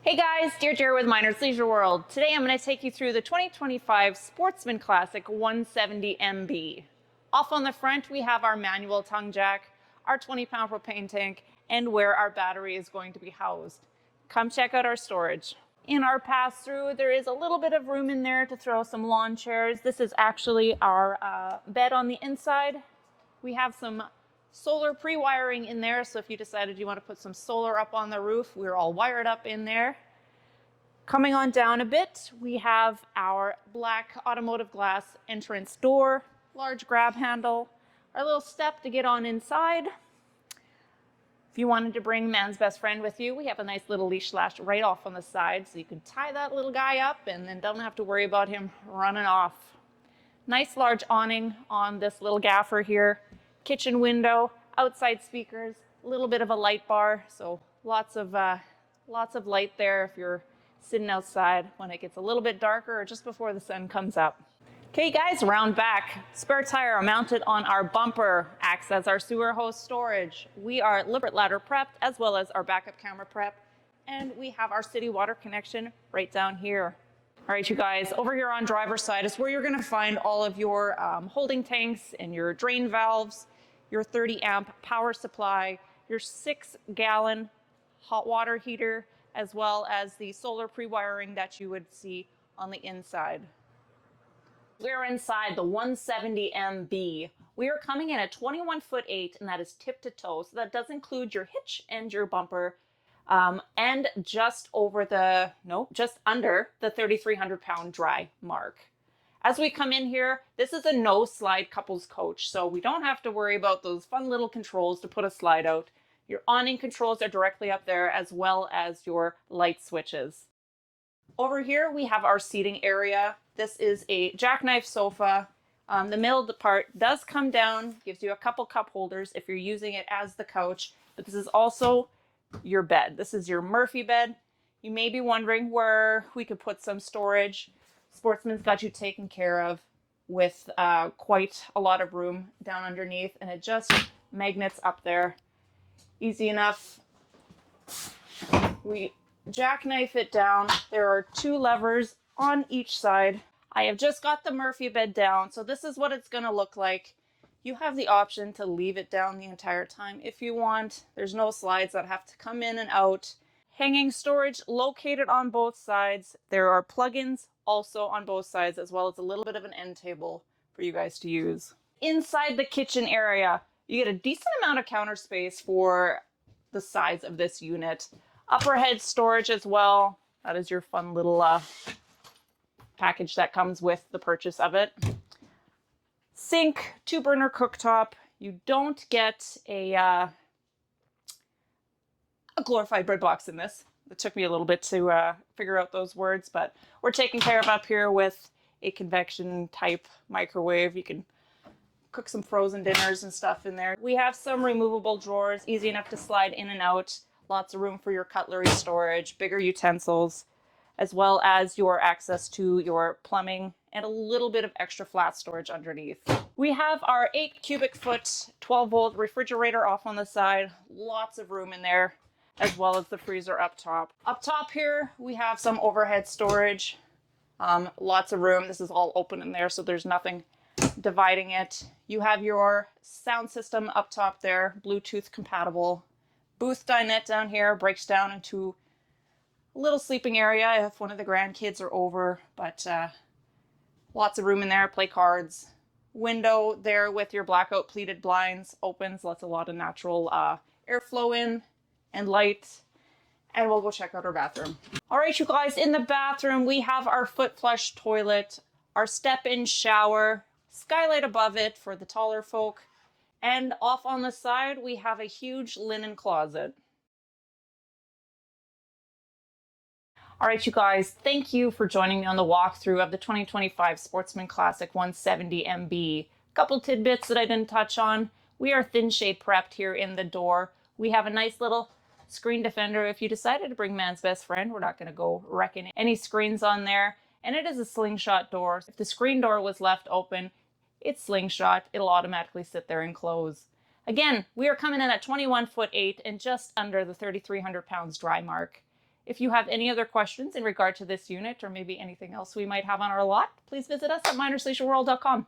Hey guys, Deirdre with Minard's Leisure World. Today I'm going to take you through the 2025 Sportsmen Classic 170 MB. Off on the front we have our manual tongue jack, our 20-pound propane tank, and where our battery is going to be housed. Come check out our storage. In our pass-through there is a little bit of room in there to throw some lawn chairs. This is actually our bed on the inside. We have some solar pre-wiring in there, so if you decided you want to put some solar up on the roof, we're all wired up in there. Coming on down a bit, we have our black automotive glass entrance door, large grab handle, our little step to get on inside. If you wanted to bring man's best friend with you, we have a nice little leash lash right off on the side, so you can tie that little guy up and then don't have to worry about him running off. Nice large awning on this little gaffer here. Kitchen window, outside speakers, a little bit of a light bar, so lots of light there if you're sitting outside when it gets a little bit darker or just before the sun comes up. Okay guys, round back. Spare tire mounted on our bumper acts as our sewer hose storage. We are lift ladder prepped as well as our backup camera prep, and we have our city water connection right down here. All right, you guys, over here on driver's side is where you're going to find all of your holding tanks and your drain valves, your 30 amp power supply, your 6-gallon hot water heater, as well as the solar pre-wiring that you would see on the inside. We're inside the 170 MB. We are coming in at 21'8", and that is tip to toe. So that does include your hitch and your bumper. And just under the 3,300 pound dry mark. As we come in here, this is a no slide couples coach, so we don't have to worry about those fun little controls to put a slide out. Your awning controls are directly up there, as well as your light switches. Over here we have our seating area. This is a jackknife sofa. The middle part does come down, gives you a couple cup holders if you're using it as the couch, but this is also your bed. This is your Murphy bed. You may be wondering where we could put some storage. Sportsman's got you taken care of with quite a lot of room down underneath, and it just magnets up there. Easy enough. We jackknife it down. There are 2 levers on each side. I have just got the Murphy bed down, so this is what it's going to look like. You have the option to leave it down the entire time if you want. There's no slides that have to come in and out. Hanging storage located on both sides. There are plugins also on both sides, as well as a little bit of an end table for you guys to use. Inside the kitchen area, you get a decent amount of counter space for the size of this unit. Upper head storage as well. That is your fun little package that comes with the purchase of it. Sink, 2-burner cooktop. You don't get a glorified bread box in this. It took me a little bit to figure out those words, but we're taken care of up here with a convection type microwave. You can cook some frozen dinners and stuff in there. We have some removable drawers, easy enough to slide in and out. Lots of room for your cutlery storage, bigger utensils, as well as your access to your plumbing and a little bit of extra flat storage underneath. We have our 8 cubic foot, 12-volt refrigerator off on the side. Lots of room in there, as well as the freezer up top. Up top here, we have some overhead storage. Lots of room. This is all open in there, so there's nothing dividing it. You have your sound system up top there, Bluetooth compatible. Booth dinette down here breaks down into a little sleeping area if one of the grandkids are over, but lots of room in there, play cards. Window there with your blackout pleated blinds opens, lets a lot of natural airflow in and light. And we'll go check out our bathroom. All right, you guys, in the bathroom, we have our foot flush toilet, our step-in shower, skylight above it for the taller folk, and off on the side, we have a huge linen closet. All right, you guys, thank you for joining me on the walkthrough of the 2025 Sportsman Classic 170 MB. Couple tidbits that I didn't touch on. We are thin shade prepped here in the door. We have a nice little screen defender. If you decided to bring man's best friend, we're not going to go wrecking any screens on there. And it is a slingshot door. If the screen door was left open, it's slingshot. It'll automatically sit there and close. Again, we are coming in at 21'8" and just under the 3,300 pounds dry mark. If you have any other questions in regard to this unit or maybe anything else we might have on our lot, please visit us at minersleisureworld.com.